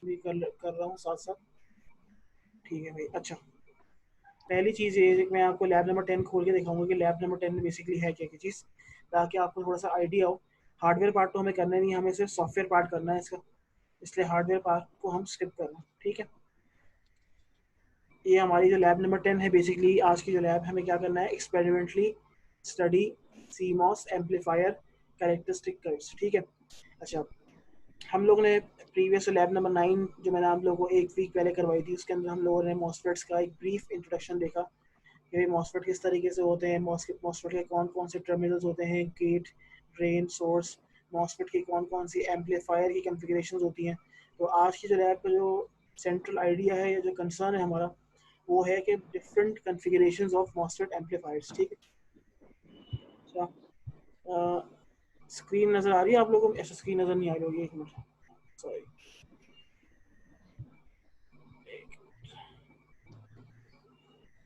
भी कर रहा हूँ साथ साथ। ठीक है भाई। अच्छा, पहली चीज़ ये है कि मैं आपको लैब नंबर 10 खोल के दिखाऊंगा कि लैब नंबर 10 में बेसिकली है क्या क्या चीज़, ताकि आपको थोड़ा सा आइडिया हो। हार्डवेयर पार्ट तो हमें करना नहीं है, हमें सिर्फ सॉफ्टवेयर पार्ट करना है इसका, इसलिए हार्डवेयर पार्ट को हम स्किप कर रहे हैं। ठीक है, ये हमारी जो लैब नंबर 10 है, बेसिकली आज की जो लैब हमें क्या करना है, experimentally study CMOS amplifier characteristic curves. ठीक है। अच्छा, हम लोग ने प्रीवियस लैब नंबर 9 जो मैंने आप लोगों को एक वीक पहले करवाई थी, उसके अंदर हम लोगों ने मॉसफेट्स का एक ब्रीफ इंट्रोडक्शन देखा कि मॉसफेट किस तरीके से होते हैं, मॉसफेट के कौन कौन से टर्मिनल्स होते हैं, गेट, ड्रेन, सोर्स, मॉसफेट की कौन कौन सी एम्पलीफायर की कॉन्फ़िगरेशंस होती हैं। तो आज की जो लैब का जो सेंट्रल आइडिया है या जो कंसर्न है हमारा, वो है कि different configurations of MOSFET amplifiers. ठीक है। अच्छा, स्क्रीन नज़र आ रही है आप लोगों को? ऐसा स्क्रीन नज़र नहीं आ रही होगी, एक मिनट, सॉरी।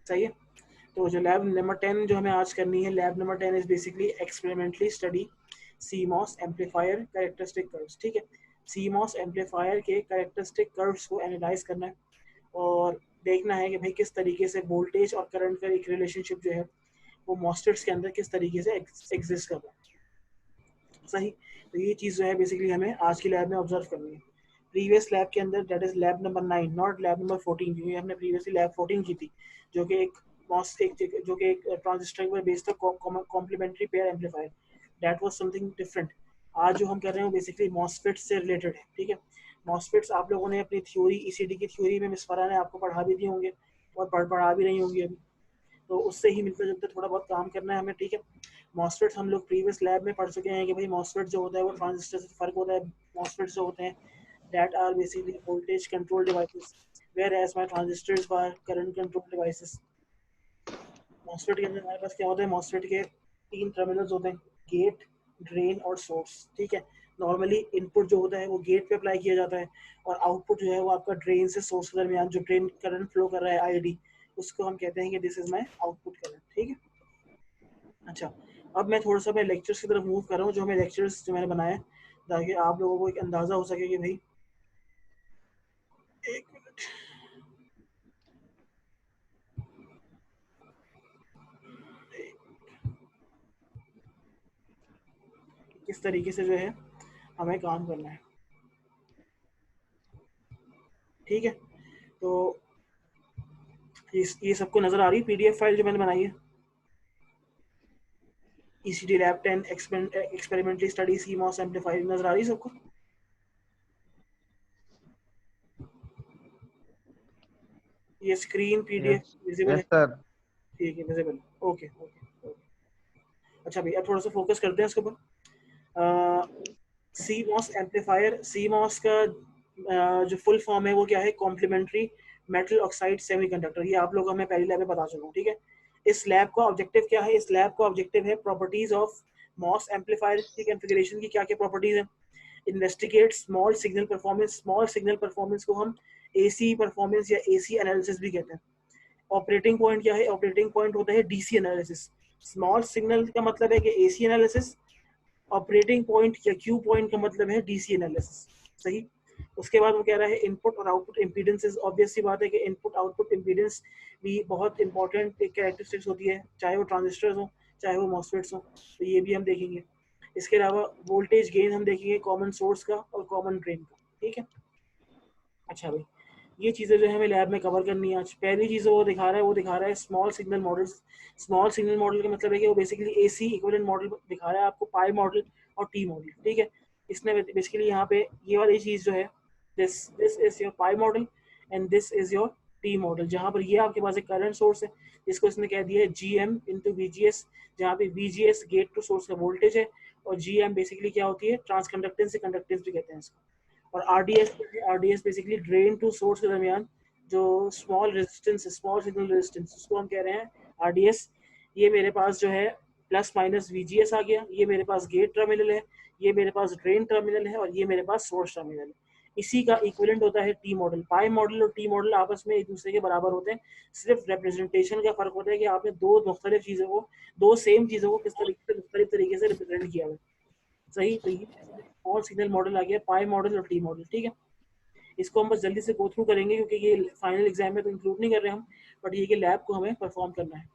सही है। तो जो लैब नंबर 10 जो हमें आज करनी है, lab number 10 is basically experimentally study CMOS amplifier characteristic curves. ठीक है, सीमॉस एम्पलीफायर के कैरेक्टरिस्टिक कर्व्स को एनालाइज करना है और देखना है कि भाई किस तरीके से वोल्टेज और करंट का एक रिलेशनशिप जो है वो मॉसफेट्स के अंदर किस तरीके से एग्जिस्ट कर रहा है। सही। तो ये चीज़ जो है बेसिकली हमें आज की लैब में ऑब्जर्व करनी है। प्रीवियस लैब के अंदर, that is lab number 9, not lab number 14, क्योंकि हमने प्रीवियसली लैब 14 की थी, जो कि एक जो कि एक ट्रांजिस्टर पर बेस्ड था, complementary pair amplifier. That was something different. आज जो हम कर रहे हैं वो बेसिकली मॉसफेट से रिलेटेड है। ठीक है, मॉसफेट्स आप लोगों ने अपनी थ्योरी, ईसीडी की थ्योरी में मिस फरहान ने आपको पढ़ा भी दिए होंगे और पढ़ा भी रही होंगी अभी, तो उससे ही मिलते जुलते थोड़ा बहुत काम करना है हमें। ठीक है, मॉसफेट्स हम लोग प्रीवियस लैब में पढ़ चुके हैं कि भाई मॉसफेट जो होता है वो ट्रांजिस्टर से फर्क होता है। मॉसफेट्स जो होते हैं that are basically voltage control devices, where as my transistors are current control devices. MOSFET के अंदर हमारे पास क्या होता है, मॉसफेट के तीन टर्मिनल्स होते हैं, गेट, ड्रेन और सोर्स। ठीक है, नॉर्मली इनपुट जो होता है वो गेट पे अप्लाई किया जाता है और आउटपुट जो है वो आपका ड्रेन से सोर्स के दरमियान जो ड्रेन करंट फ्लो कर रहा है, आईडी, उसको हम कहते हैं कि this is my output current. ठीक है। अच्छा, अब मैं थोड़ा सा मैं लेक्चर्स की तरफ मूव कर रहा हूँ, जो हमें लेक्चर्स जो मैंने बनाए, ताकि आप लोगों को एक अंदाज़ा हो सके कि भाई, एक मिनट, किस तरीके से जो है हमें काम करना है। ठीक है, तो ये सबको नज़र आ रही है पीडीएफ फाइल जो मैंने बनाई है, ECD lab 10 experimentally study CMOS amplifier, नज़र आ रही है सबको? ये screen yes. PDF visible yes है? सर। ठीक है, विजिबल। Okay okay okay. अच्छा भैया, थोड़ा सा फोकस करते हैं इसके ऊपर। सी मॉस एम्पलीफायर, सी मॉस का जो फुल फॉर्म है वो क्या है, कॉम्प्लीमेंट्री मेटल ऑक्साइड सेमीकंडक्टर। ये आप लोग हमें पहली लैब में बता चुका हूँ। ठीक है, इस लैब का ऑब्जेक्टिव क्या है, इस लैब का ऑब्जेक्टिव है प्रॉपर्टीज ऑफ मॉस एम्पलीफायर की कॉन्फ़िगरेशन की क्या क्या प्रॉपर्टीज है, investigate small signal performance. Small signal performance को हम एसी परफॉर्मेंस या एसी एनालिसिस भी कहते हैं। ऑपरेटिंग पॉइंट क्या है, ऑपरेटिंग पॉइंट होता है डीसी एनालिसिस। स्मॉल सिग्नल का मतलब है कि एसी एनालिसिस, ऑपरेटिंग पॉइंट या क्यू पॉइंट का मतलब है डीसी एनालिसिस। सही। उसके बाद वो कह रहा है इनपुट और आउटपुट इम्पीडेंसेस। ऑब्वियस सी बात है कि इनपुट आउटपुट इम्पीडेंस भी बहुत इंपॉर्टेंट एक कैरेक्टरिस्टिक्स होती है, चाहे वो ट्रांजिस्टर्स हो चाहे वो मॉसफेट्स हो, तो ये भी हम देखेंगे। इसके अलावा वोल्टेज गेन हम देखेंगे, कॉमन सोर्स का और कॉमन ड्रेन का। ठीक है। अच्छा भाई, ये चीज़ें जो है हमें लैब में कवर करनी है आज। पहली चीज़ वो दिखा रहा है, वो दिखा रहा है small signal models. Small signal model का मतलब है कि वो बेसिकली एसी इक्विवेलेंट मॉडल दिखा रहा है आपको, पाई मॉडल और टी मॉडल। ठीक है, इसने बेसिकली यहाँ पे ये वाली चीज़ जो है, this this is your pi model and this is your T model, जहाँ पर ये आपके पास एक करंट सोर्स है जिसको इसने कह दिया है G M into V G S, जहाँ पे V G S gate to source का वोल्टेज है और जी एम बेसिकली क्या होती है, ट्रांसकंडक्टेंस से कंडक्टेंस भी कहते हैं इसको। और RDS basically drain to source के दरमियान जो small resistance, small signal resistance, उसको हम कह रहे हैं आरडीएस। ये मेरे पास जो है प्लस माइनस वीजीएस आ गया, ये मेरे पास गेट टर्मिनल है, ये मेरे पास ड्रेन टर्मिनल है और ये मेरे पास सोर्स टर्मिनल है। इसी का इक्विवेलेंट होता है टी मॉडल। पाई मॉडल और टी मॉडल आपस में एक दूसरे के बराबर होते हैं, सिर्फ रिप्रेजेंटेशन का फर्क होता है कि आपने दो मुख्तलिफ चीज़ों को, दो सेम चीज़ों को किस तरीके से मुख्तलिफ तरीके से रिप्रेजेंट किया है। सही। तो ये स्मॉल सिग्नल मॉडल आ गया, पाई मॉडल और टी मॉडल। ठीक है, इसको हम बस जल्दी से गो थ्रू करेंगे क्योंकि ये फाइनल एग्जाम में तो इंक्लूड नहीं कर रहे हम, बट ये कि लैब को हमें परफॉर्म करना है।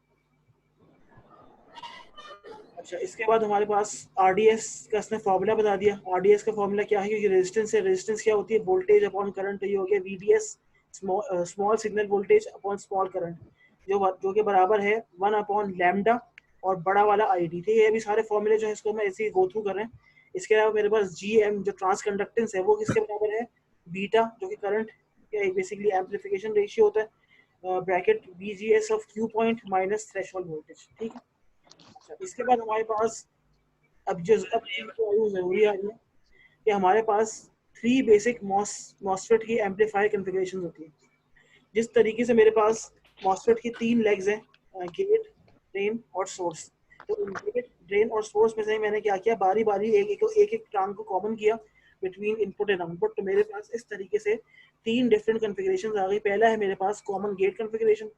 अच्छा, इसके बाद हमारे पास आरडीएस का इसने फॉर्मूला बता दिया। आरडीएस का फॉर्मूला क्या है, क्योंकि रेजिस्टेंस है, रेजिस्टेंस क्या होती है, वोल्टेज अपॉन करंट। ये हो गया VDS, small signal voltage upon small current, जो कि बराबर है 1 अपॉन लैम्डा और बड़ा वाला आईडी। ठीक है, अभी सारे फॉर्मूले जो है इसको मैं ऐसे ही गो थ्रू कर रहे हैं। इसके अलावा मेरे पास जीएम जो ट्रांस कंडक्टेंस है वो किसके बराबर है, बीटा जो कि करंट या बेसिकली एम्पलीफिकेशन रेशियो होता है, bracket BGS of Q point minus threshold voltage. ठीक है। अच्छा, इसके बाद हमारे पास अब चीज जो जरूरी आ रही है कि हमारे पास 3 बेसिक मॉसफेट की एम्पलीफायर कॉन्फ़िगरेशन होती है। जिस तरीके से मेरे पास मॉसफेट की 3 लेग्स हैं, गेट, ड्रेन और सोर्स। तो गेट, ड्रेन और सोर्स में से मैंने क्या किया, बारी बारी एक टांग को कॉमन किया बिटवीन इनपुट एंड आउटपुट। तो मेरे पास इस तरीके से 3 डिफरेंट कॉन्फ़िगरेशन आ गई। पहला है मेरे पास कॉमन गेट कॉन्फ़िगरेशन,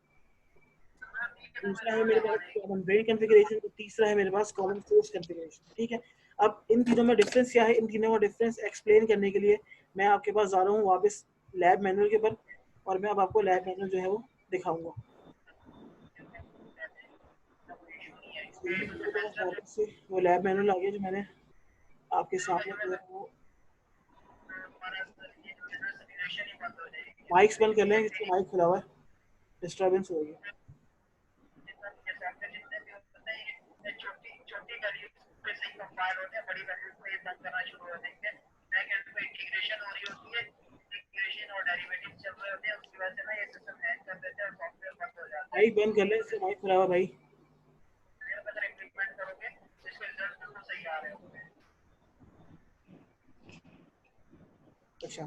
दूसरा है मेरे पास कॉमन ड्रेन कॉन्फ़िगरेशन, तो तीसरा है मेरे पास कॉमन सोर्स कॉन्फ़िगरेशन। ठीक है। अब इन तीनों में डिफरेंस क्या है, इन तीनों का डिफरेंस एक्सप्लेन करने के लिए मैं आपके पास जा रहा हूँ वापस लैब मैनुअल के ऊपर, और मैं अब आपको लैब मैनुअल जो है वो दिखाऊंगा। मेरे पास वापस से वो लैब मैनुअल आ गया जो मैंने आपके सामने जो है वो। माइक्स बंद कर लें, इसको माइक खुला हुआ है, डिस्टर्बेंस हो गई। माइक बंद कर ले, इससे माइक खुला हुआ भाई। अच्छा,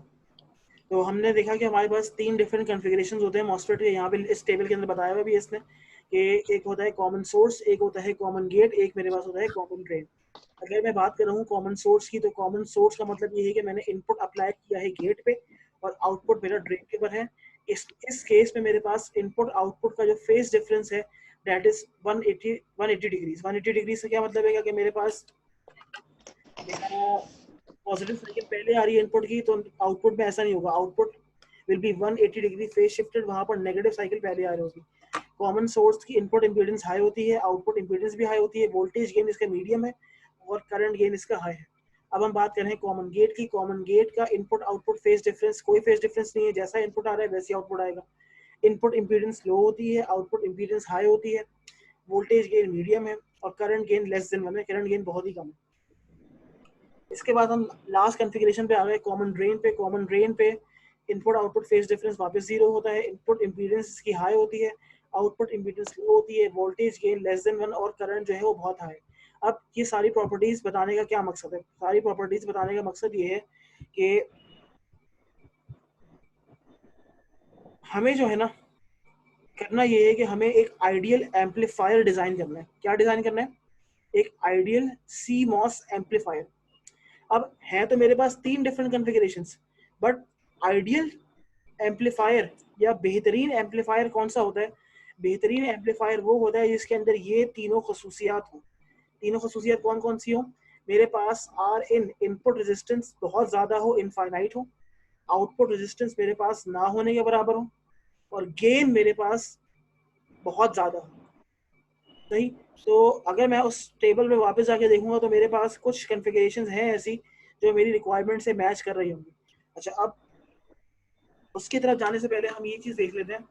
तो हमने देखा कि हमारे पास 3 डिफरेंट कॉन्फ़िगरेशंस होते हैं मॉसफेट के। यहाँ पे इस टेबल के अंदर बताया हुआ भी है इसने कि एक होता है कॉमन सोर्स, एक होता है कॉमन गेट, एक मेरे पास होता है कॉमन ड्रेन। अगर मैं बात कर रहा हूँ कॉमन सोर्स की, तो कॉमन सोर्स का मतलब ये है कि मैंने इनपुट अप्लाई किया है गेट पे और आउटपुट मेरा ड्रेन के ऊपर है। इस केस में मेरे पास इनपुट आउटपुट का जो फेज डिफरेंस है दैट इज 180 डिग्रीज। 180 डिग्री से क्या मतलब है कि मेरे पास मेरा पॉजिटिव साइकिल पहले आ रही है इनपुट की, तो आउटपुट में ऐसा नहीं होगा। Output will be 180 degree phase shifted, वहां पर नेगेटिव साइकिल पहले आ रही होगी। कॉमन सोर्स की इनपुट इंपीडेंस हाई होती है, आउटपुट इंपीडेंस भी हाई होती है, वोल्टेज गेन इसका मीडियम है और करंट गेन इसका हाई है। अब हम बात करें कॉमन गेट की। कॉमन गेट का इनपुट आउटपुट फेज डिफरेंस, कोई फेज डिफरेंस नहीं है, जैसा इनपुट आ रहा है वैसे आउटपुट आएगा। इनपुट इंपीडेंस लो होती है, आउटपुट इंपीडेंस हाई होती है, वोल्टेज गेन मीडियम है और करंट गेन लेस देन 1 है, करंट गेन बहुत ही कम है। इसके बाद हम लास्ट कॉन्फ़िगरेशन पे आ गए, कॉमन ड्रेन पे। कॉमन ड्रेन पे इनपुट आउटपुट फेज डिफरेंस वापस जीरो होता है, इनपुट इंपीडेंस इसकी हाई होती है, आउटपुट इंपीडेंस लो होती है, वोल्टेज गेन लेस देन 1 और करंट जो है वो बहुत हाई। अब ये सारी प्रॉपर्टीज बताने का क्या मकसद है, सारी प्रॉपर्टीज बताने का मकसद ये है कि हमें जो है ना करना ये है कि हमें एक आइडियल एम्पलीफायर डिजाइन करना है। क्या डिजाइन करना है, एक आइडियल सी मॉस एम्पलीफायर। अब है तो मेरे पास 3 different configurations, but ideal amplifier या बेहतरीन एम्पलीफायर कौन सा होता है, बेहतरीन एम्पलीफायर वो होता है जिसके अंदर ये तीनों खसूसियात हो। तीनों खसूसियात कौन कौन सी हो, मेरे पास आर इन इनपुट रेजिस्टेंस बहुत ज्यादा हो, इनफाइनाइट हो, आउटपुट रेजिस्टेंस मेरे पास ना होने के बराबर हो, और गेन मेरे पास बहुत ज्यादा हो। सही। तो अगर मैं उस टेबल में वापस जाके देखूंगा तो मेरे पास कुछ कॉन्फ़िगरेशंस हैं ऐसी जो मेरी रिक्वायरमेंट से मैच कर रही होंगी। अच्छा, अब उसकी तरफ जाने से पहले हम ये चीज देख लेते हैं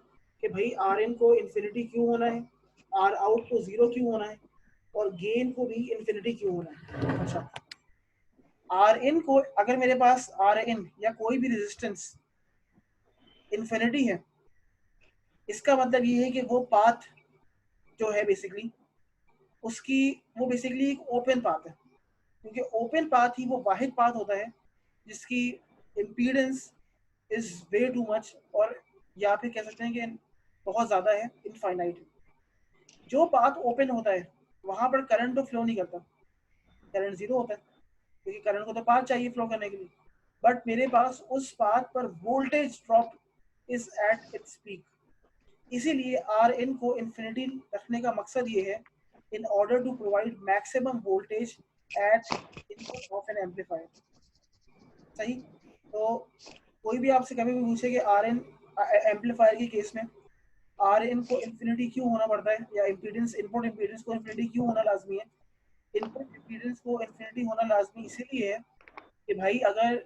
कि भाई आर इन को इन्फिनिटी क्यों होना है, आर आउट को जीरो क्यों होना है, और गेन को भी इन्फिनिटी क्यों होना है। अच्छा, आर इन को अगर मेरे पास आर इन या कोई भी रेजिस्टेंस इन्फिनिटी है, इसका मतलब ये है कि वो पाथ जो है बेसिकली उसकी, वो बेसिकली एक ओपन पाथ है, क्योंकि ओपन पाथ ही वो वाहिद पाथ होता है जिसकी impedance is way too much, और या फिर कह सकते हैं कि बहुत ज़्यादा है, इनफाइनाइट। जो पाथ ओपन होता है वहां पर करंट तो फ्लो नहीं करता, करंट जीरो होता है, क्योंकि करंट को तो पाथ चाहिए फ्लो करने के लिए। बट मेरे पास उस पाथ पर voltage drop is at its peak, इसीलिए आर इन को इन्फिनिटी रखने का मकसद ये है in order to provide maximum voltage at input of an amplifier. सही। तो कोई भी आपसे कभी भी पूछे कि आर एन एम्पलीफायर के केस में आर एन को इन्फिनिटी क्यों होना पड़ता है, या इम्पीडेंस इनपुट इम्पीडेंस को इन्फिनिटी क्यों होना लाजमी है। इनपुट इम्पीडेंस को इन्फिनिटी होना लाजमी इसीलिए है कि भाई अगर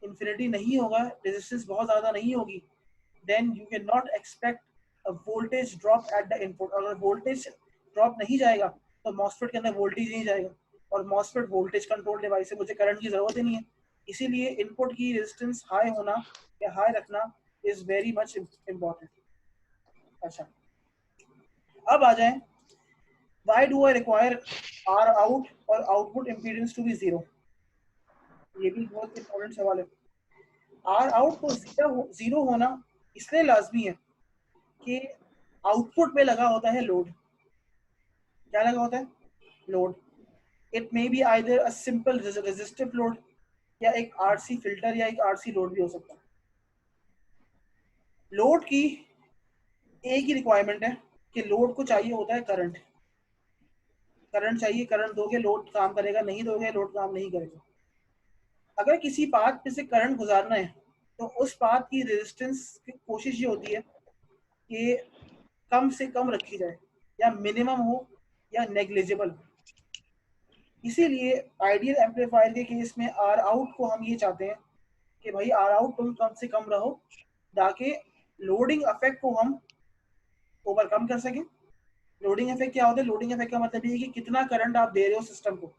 इन्फिनिटी नहीं होगा, रेजिस्टेंस बहुत ज़्यादा नहीं होगी, then you can not expect a voltage drop at the input. अगर वोल्टेज ड्रॉप नहीं जाएगा तो मॉसफेट के अंदर वोल्टेज नहीं जाएगा, और मॉसफेट वोल्टेज कंट्रोल डिवाइस है, मुझे करंट की ज़रूरत ही नहीं है। इसीलिए इनपुट की रेजिस्टेंस हाई होना या हाई रखना इज वेरी मच इम्पॉर्टेंट। अच्छा, अब आ जाए, why do I require R out और output impedance to be zero. ये भी बहुत इंपॉर्टेंट सवाल है। R out को जीरो होना इसलिए लाजमी है कि आउटपुट में लगा होता है लोड। क्या लगा होता है? Load. It may be either a simple resistive load, या एक आरसी फिल्टर, या एक आरसी लोड भी हो सकता है। लोड की एक ही रिक्वायरमेंट है कि लोड को चाहिए होता है करंट। करंट चाहिए, करंट दोगे लोड काम करेगा, नहीं दोगे लोड काम नहीं करेगा। अगर किसी पाथ पे से करंट गुजारना है तो उस पाथ की रेजिस्टेंस की कोशिश ये होती है कि कम से कम रखी जाए, या मिनिमम हो, या नेग्लिजिबल। इसीलिए आइडियल एम्पलीफायर के केस में आर आउट को हम ये चाहते हैं कि भाई आर आउट तुम कम से कम रहो, ताकि लोडिंग इफेक्ट को हम ओवरकम कर सकें। लोडिंग इफेक्ट क्या होता है? लोडिंग इफेक्ट का मतलब ये है कि कितना करंट आप दे रहे हो सिस्टम को,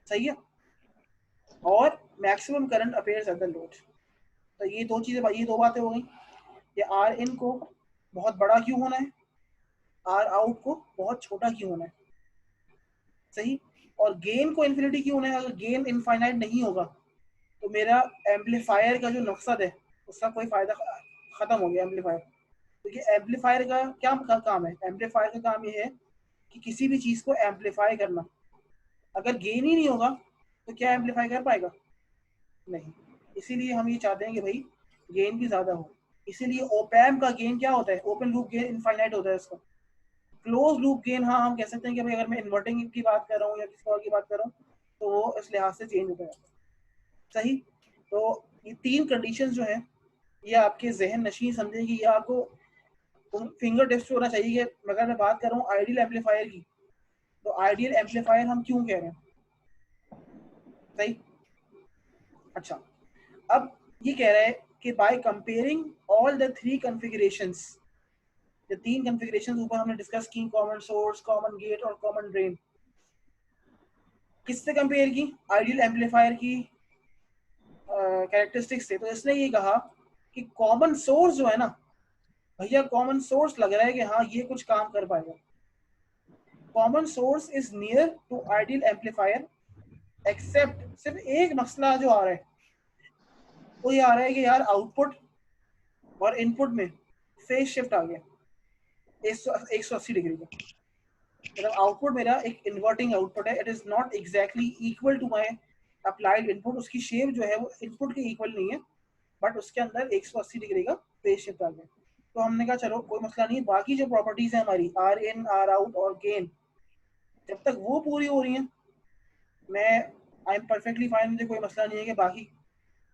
सही है, और maximum current appears at the load. तो ये दो चीजें, ये दो बातें हो गई। ये आर इन को बहुत बड़ा क्यों होना है, आर आउट को बहुत छोटा क्यों होना है, सही, और गेन को इन्फिनिटी क्यों होना है। अगर गेन इनफाइनाइट नहीं होगा तो मेरा एम्पलीफायर का जो मकसद है उसका कोई फायदा खत्म हो गया एम्पलीफायर। क्योंकि एम्पलीफायर का क्या काम है? एम्पलीफायर का काम ये है कि किसी भी चीज को एम्पलीफाई करना। अगर गेन ही नहीं होगा तो क्या एम्पलीफाई कर पाएगा? नहीं। इसीलिए हम ये चाहते हैं कि भाई गेन भी ज्यादा हो। इसीलिए ओपैम का गेन क्या होता है? ओपन लूप गेन इनफाइनाइट होता है इसका। क्लोज लूप गेन, हाँ हम कह सकते हैं कि भाई अगर मैं इन्वर्टिंग की बात कर रहा हूँ या किसी और की बात कर रहा हूँ तो वो इस लिहाज से चेंज होता है, सही। तो ये तीन कंडीशन जो है ये आपके जहन नशीं समझें कि ये आपको फिंगर टिप्स होना चाहिए कि अगर मैं बात कर रहा हूँ आइडियल एम्पलीफायर की, तो आइडियल एम्पलीफायर हम क्यों कह रहे हैं, सही। अच्छा, अब ये कह रहा है कि by comparing all the three configurations, ये तीन कॉन्फ़िगरेशंस ऊपर हमने डिस्कस की, कॉमन सोर्स, कॉमन गेट और कॉमन ड्रेन। किससे कंपेयर की? आइडियल एम्पलीफायर की कैरेक्टरिस्टिक्स से। तो इसने ये कहा कि कॉमन सोर्स जो है ना भैया, कॉमन सोर्स लग रहा है कि हाँ ये कुछ काम कर पाएगा। Common source is near to ideal amplifier, except सिर्फ एक मसला जो आ रहा है वो ये आ रहा है कि यार आउटपुट और इनपुट में फेज शिफ्ट आ गया 180 डिग्री का। मतलब आउटपुट मेरा एक इन्वर्टिंग आउटपुट है, it is not exactly equal to my applied input. उसकी शेप जो है वो इनपुट के इक्वल नहीं है, बट उसके अंदर 180 डिग्री का फेज शिफ्ट आ गया। तो हमने कहा चलो कोई मसला नहीं, बाकी जो प्रॉपर्टीज है हमारी आर इन, आर आउट और गेन, जब तक वो पूरी हो रही हैं मैं आई एम परफेक्टली फाइन, मुझे कोई मसला नहीं है कि बाकी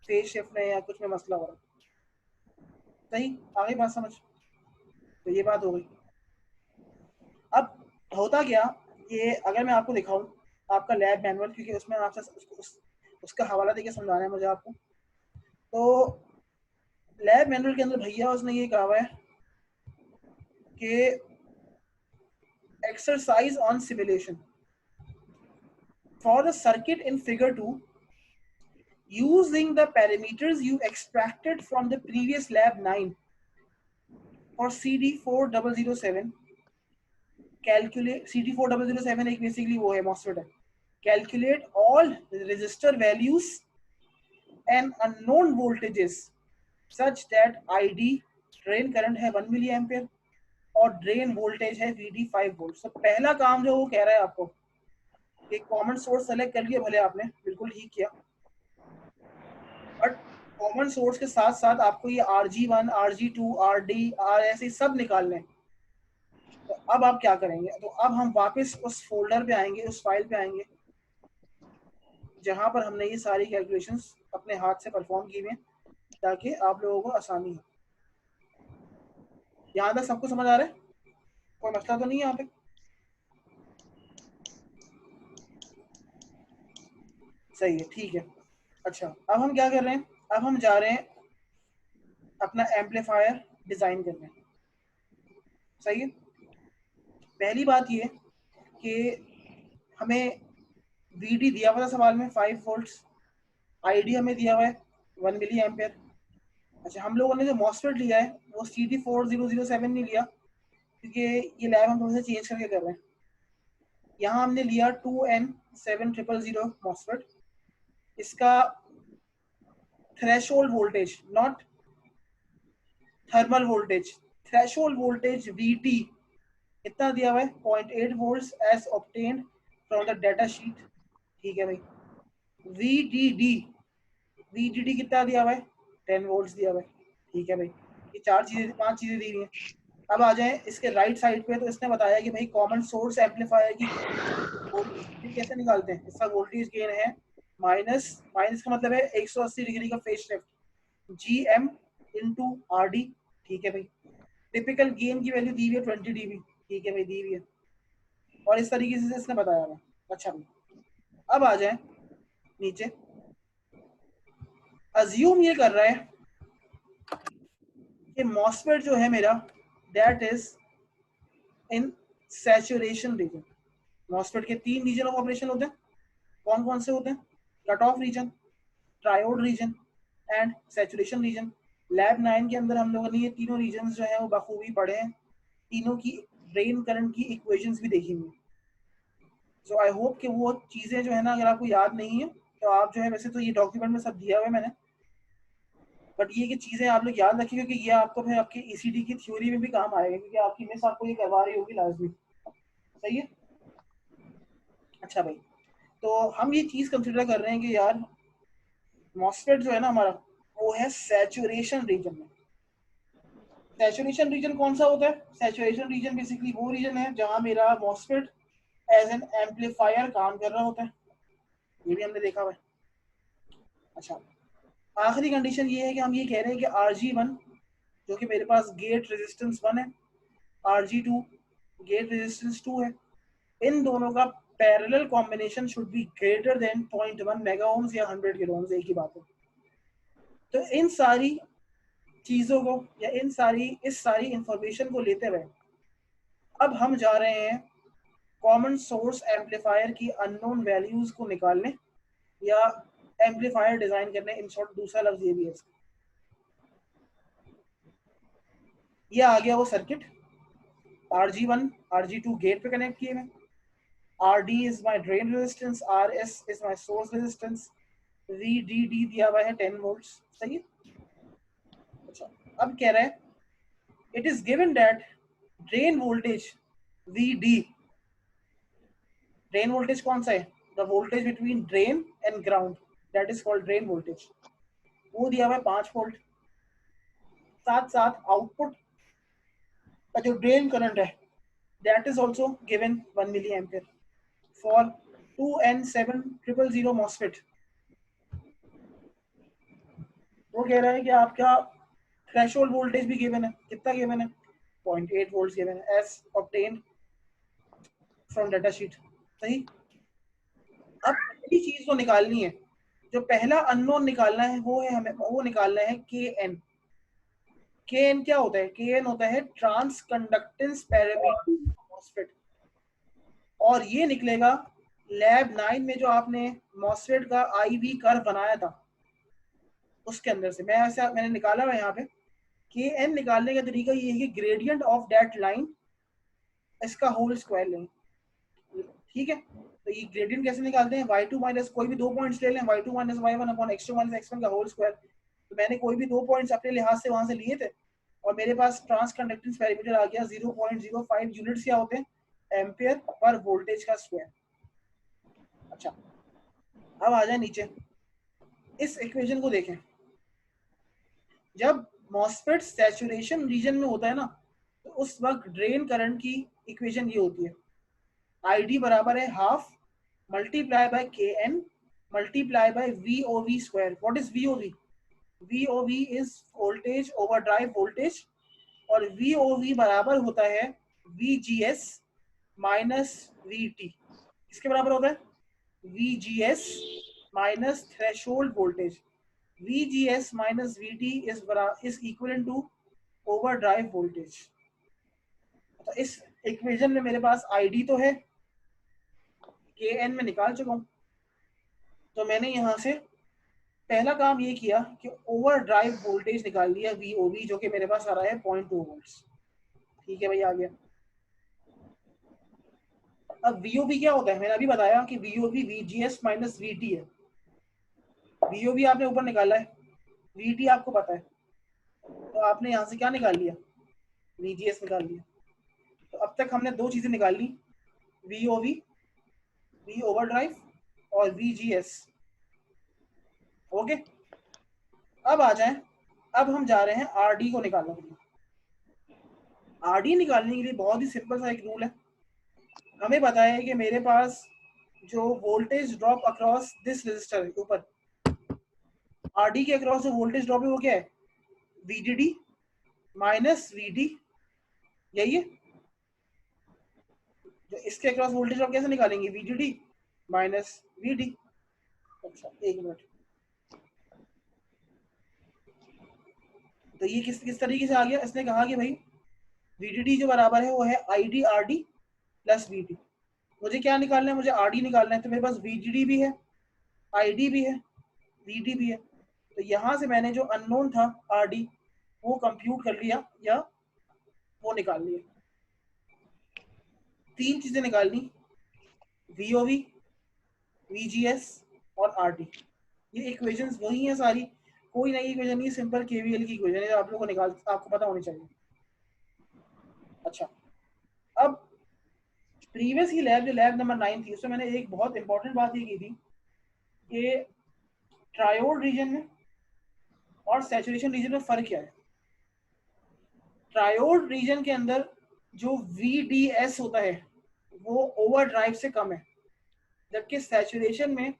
फेज शिफ्ट में या कुछ में मसला हो रहा है, सही। आगे बात समझ। तो ये बात हो गई। अब होता क्या, ये अगर मैं आपको दिखाऊं आपका लैब मैनुअल, क्योंकि उसमें आपसे उसका हवाला देके समझाना है मुझे आपको। तो लैब मैनुअल के अंदर भैया उसने ये कहा हुआ है कि exercise on simulation for the circuit in figure 2 using the parameters you extracted from the previous lab 9 for CD4007 calculate CD4007 एक basically वो है MOSFET है, calculate all resistor values and unknown voltages such that ID drain current है 1 milli ampere और drain voltage है VD 5 volt. तो पहला काम जो वो कह रहा है आपको, एक कॉमन सोर्स सेलेक्ट कर लिया भले आपने, बिल्कुल ठीक किया, बट कॉमन सोर्स के साथ साथ आपको ये RG1, RG2, RD, RS सब निकालने हैं। तो अब आप क्या करेंगे? तो अब हम वापस उस फोल्डर पे आएंगे, उस फाइल पे आएंगे जहां पर हमने ये सारी कैलकुलेशंस अपने हाथ से परफॉर्म किए हुए ताकि आप लोगों को आसानी हो। यहाँ तक सबको समझ आ रहा है? कोई मसला तो नहीं है यहाँ पे? सही है, ठीक है। अच्छा, अब हम क्या कर रहे हैं? अब हम जा रहे हैं अपना एम्पलीफायर डिजाइन करने। सही है। पहली बात ये कि हमें वीडी दिया हुआ था सवाल में 5 वोल्ट्स, आईडी हमें दिया हुआ है 1 मिली एम्पेयर। अच्छा, हम लोगों ने जो मॉसफेट लिया है वो CD4007 नहीं लिया, क्योंकि ये लैब हम थोड़ा सा चेंज करके कर रहे हैं। यहाँ हमने लिया 2N7000 मॉसफेट। इसका threshold voltage, not thermal voltage, threshold voltage VT कितना दिया हुआ है? 0.8 volts as obtained from the data sheet. ठीक है भाई। VDD, VDD कितना दिया हुआ है? 10 वोल्ट्स दिया हुआ है। ठीक है भाई, ये 5 चीजें दी हुई हैं। अब आ जाए इसके राइट साइड पे, तो इसने बताया कि भाई कॉमन सोर्स एम्पलीफायर की वोल्टेज कैसे निकालते हैं। इसका वोल्टेज गेन है माइनस, माइनस का मतलब है 180 डिग्री का phase shift, GM into RD। ठीक है भाई। टिपिकल गेन की वैल्यू दी हुई है 20 dB। ठीक है भाई, दी हुई है और इस तरीके से इसने बताया हुआ। अच्छा भाई, अब आ जाए नीचे। अज्यूम ये कर रहा है कि मॉसफेट जो है मेरा that is in saturation reason. MOSFET के 3 रीजन ऑफ ऑपरेशन होते हैं। कौन कौन से होते हैं? Cut off region, triode region and saturation region. Lab 9 के अंदर हम लोगों ने ये तीनों रीजन जो है वो बखूबी पढ़े हैं। तीनों की ड्रेन करंट की इक्वेशंस भी देखी हुई। सो आई होप कि वो चीज़ें जो है ना, अगर आपको याद नहीं है तो आप जो है, वैसे तो ये डॉक्यूमेंट में सब दिया हुआ है मैंने, बट ये कि चीज़ें आप लोग याद रखिए, क्योंकि ये आपको फिर आपकी ECD की थ्योरी में भी काम आएगा, क्योंकि आपकी मिस आपको ये करवा रही होगी लाजमी। सही है। अच्छा भाई, तो हम ये चीज़ कंसिडर कर रहे हैं कि यार मॉसफेट जो है ना हमारा, वो है सैचुरेशन रीजन में। सैचुरेशन रीजन कौन सा होता है? सैचुरेशन रीजन बेसिकली वो रीजन है जहां मेरा मॉसफेट एज एन एम्पलीफायर काम कर रहा होता है। ये भी हमने देखा हुआ है। अच्छा, आखिरी कंडीशन ये है कि हम ये कह रहे हैं कि RG1 जो कि मेरे पास गेट रेजिस्टेंस 1 है, RG2 गेट रेजिस्टेंस 2 है, इन दोनों का parallel combination should be greater than 0.1 mega ohms या 100 किलो ओम्स। एक ही बात है। तो इन सारी चीजों को या इस सारी इंफॉर्मेशन को लेते हुए अब हम जा रहे हैं कॉमन सोर्स एम्पलीफायर की अननोन वैल्यूज को निकालने या एम्पलीफायर डिजाइन करने। इन शॉर्ट दूसरा लफ्ज ये भी है। ये आ गया वो सर्किट। RG1 RG2 गेट पे कनेक्ट किए हैं। RD is my drain resistance, RS is my source resistance, VDD दिया हुआ है 10 वोल्ट्स। सही है। अच्छा, अब कह रहा है it is given that drain voltage VD, drain voltage कौन सा है? The voltage between drain and ground, that is called drain voltage. वो दिया हुआ है 5 वोल्ट। साथ साथ आउटपुट का जो ड्रेन करंट है that is also given 1 milli ampere for 2N7000 MOSFET. वो कह रहा है कि आपका थ्रेशोल्ड वोल्टेज भी गिवन है। कितना गिवन है? 0.8 वोल्ट गिवन है as obtained from data sheet. सही। अब पहली चीज तो निकालनी है, जो पहला अननोन निकालना है वो है, हमें वो निकालना है KN। KN क्या होता है? KN होता है ट्रांस कंडक्टेंस पैरामीटर मॉसफेट। और ये निकलेगा लैब 9 में जो आपने मॉसफेट का IV कर्व बनाया था उसके अंदर से। मैंने निकाला हुआ यहाँ पे। KN निकालने का तरीका ये है कि ग्रेडियंट ऑफ दैट लाइन इसका होल स्क्वायर लें। ठीक है। तो ये ग्रेडियंट कैसे निकालते हैं? y2 माइनस कोई भी 2 पॉइंट्स ले लें, y2 minus y1 upon x2 minus x1 का होल स्क्वायर। तो मैंने कोई भी 2 पॉइंट्स अपने लिहाज से वहां से लिए थे और मेरे पास ट्रांस कंडक्टेंस पैरामीटर आ गया 0.05 यूनिट्स। क्या होते हैं? एम्पियर पर वोल्टेज का स्क्वायर। अच्छा, अब आ जाए नीचे, इस इक्वेशन को देखें। जब मॉसफेट सैचुरेशन रीजन में होता है ना, तो उस वक्त ड्रेन करंट की इक्वेशन ये होती है, ID बराबर है half multiply by KN multiply by VOV square. What is VOV? VOV is voltage over drive voltage, और VOV बराबर होता है VGS माइनस VT. किसके बराबर होता है? VGS minus threshold voltage. VGS minus VT is equal to over drive voltage. तो इस इक्वेशन में मेरे पास ID तो है, KN में निकाल चुका हूं. तो मैंने यहां से पहला काम ये किया कि ओवर ड्राइव वोल्टेज निकाल लिया VOV, जो कि मेरे पास आ रहा है 0.2 वोल्ट्स. ठीक है भाई, आ गया. अब VOV क्या होता है? मैंने अभी बताया कि VOV VGS माइनस VT है. VOV आपने ऊपर निकाला है, VT आपको पता है, तो आपने यहाँ से क्या निकाल लिया? VGS निकाल लिया. तो अब तक हमने दो चीजें निकाल ली, VOV, V ओवर ड्राइव, और VGS. ओके, अब आ जाए, अब हम जा रहे हैं RD को निकालने के लिए. RD निकालने के लिए बहुत ही सिंपल सा एक रूल है. हमें पता है कि मेरे पास जो voltage drop across this resistor है ऊपर, RD के अक्रॉस जो वोल्टेज ड्रॉप है वो क्या है? VDD minus VD. यही है. जो इसके अक्रॉस वोल्टेज ड्रॉप कैसे निकालेंगे? VDD minus VD. अच्छा, एक मिनट. तो ये किस तरीके से आ गया? इसने कहा कि भाई VDD जो बराबर है वो है ID RD प्लस VT. मुझे क्या निकालना है? मुझे RD निकालना है. तो मेरे पास VDD भी है, ID भी है, VT भी है. तो यहाँ से मैंने जो अननोन था RD वो कंप्यूट कर लिया, या वो निकाल लिया. तीन चीजें निकालनी, VOV, VGS और RD. ये इक्वेशंस वही हैं सारी, कोई नई इक्वेशन नहीं, सिंपल KVL की इक्वेशन है, आप लोगों को आपको पता होनी चाहिए. अच्छा, अब प्रीवियस की लैब, जो लैब नंबर 9 थी, उसमें मैंने एक बहुत इंपॉर्टेंट बात ये की थी कि ट्रायोड रीजन में और सैचुरेशन रीजन में फर्क क्या है. ट्रायोड रीजन के अंदर जो VDS होता है वो ओवर ड्राइव से कम है, जबकि सैचुरेशन में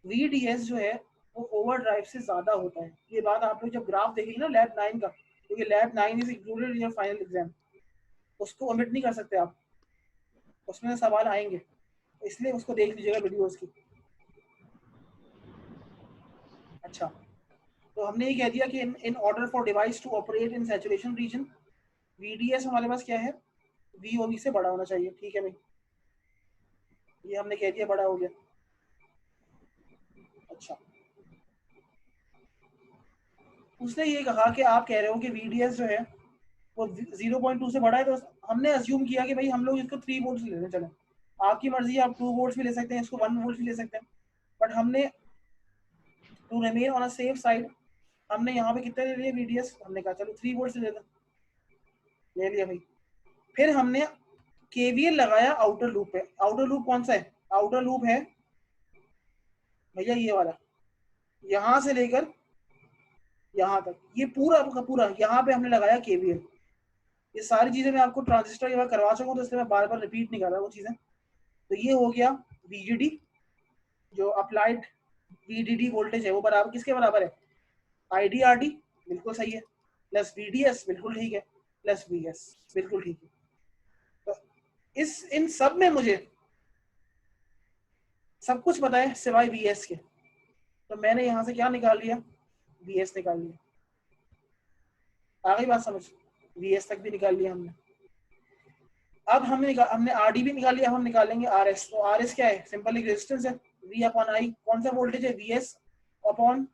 VDS जो है वो ओवर ड्राइव से ज्यादा होता है. ये बात आप लोग जब ग्राफ देखेंगे ना लैब 9 का, क्योंकि lab 9 is included in your final exam, उसको ओमिट नहीं कर सकते आप, उसमें सवाल आएंगे, इसलिए उसको देख लीजिएगा वीडियोस की. अच्छा, तो हमने ये कह दिया कि in order for device to operate in saturation region, VDS हमारे पास क्या है? VOV से बड़ा होना चाहिए. ठीक है भाई, ये हमने कह दिया, बड़ा हो गया. अच्छा, उसने ये कहा कि आप कह रहे हो कि VDS जो है वो 0.2 से बड़ा है, तो हमने अज्यूम किया कि भाई हम लोग इसको 3 वोल्ट ले लें. चलें, आपकी मर्जी है, आप 2 वोल्ट भी ले सकते हैं, इसको 1 वोल्ट भी ले सकते हैं, बट हमने to remain on a safe side हमने यहाँ पे कितने ले लिए VDS? हमने कहा चलो 3 वोल्ट से ले लिया भाई. फिर हमने KVL लगाया आउटर लूप पे. आउटर लूप कौन सा है? आउटर लूप है भैया ये वाला, यहाँ से लेकर यहाँ तक, ये पूरा का पूरा यहाँ पे हमने लगाया KVL. ये सारी चीजें मैं आपको ट्रांजिस्टर के बाद करवा चुका हूँ, तो इसलिए मैं बार बार रिपीट नहीं कर रहा वो चीजें. तो ये हो गया VDD, जो अप्लाइड VDD वोल्टेज है वो बराबर किसके बराबर है? ID RD, बिल्कुल सही है, प्लस VDS, बिल्कुल ठीक है, प्लस VS, बिल्कुल ठीक है. तो इन सब में मुझे सब कुछ पता है सिवाय VS के. तो मैंने यहाँ से क्या निकाल लिया? VS निकाल लिया. आ गई बात समझ? VS तक भी निकाल लिया हमने. अब हमने RD भी निकाल लिया, हम निकालेंगे RS. तो RS क्या है? सिंपल एक रेजिस्टेंस है, V अपॉन I. कौन सा वोल्टेज है? VS upon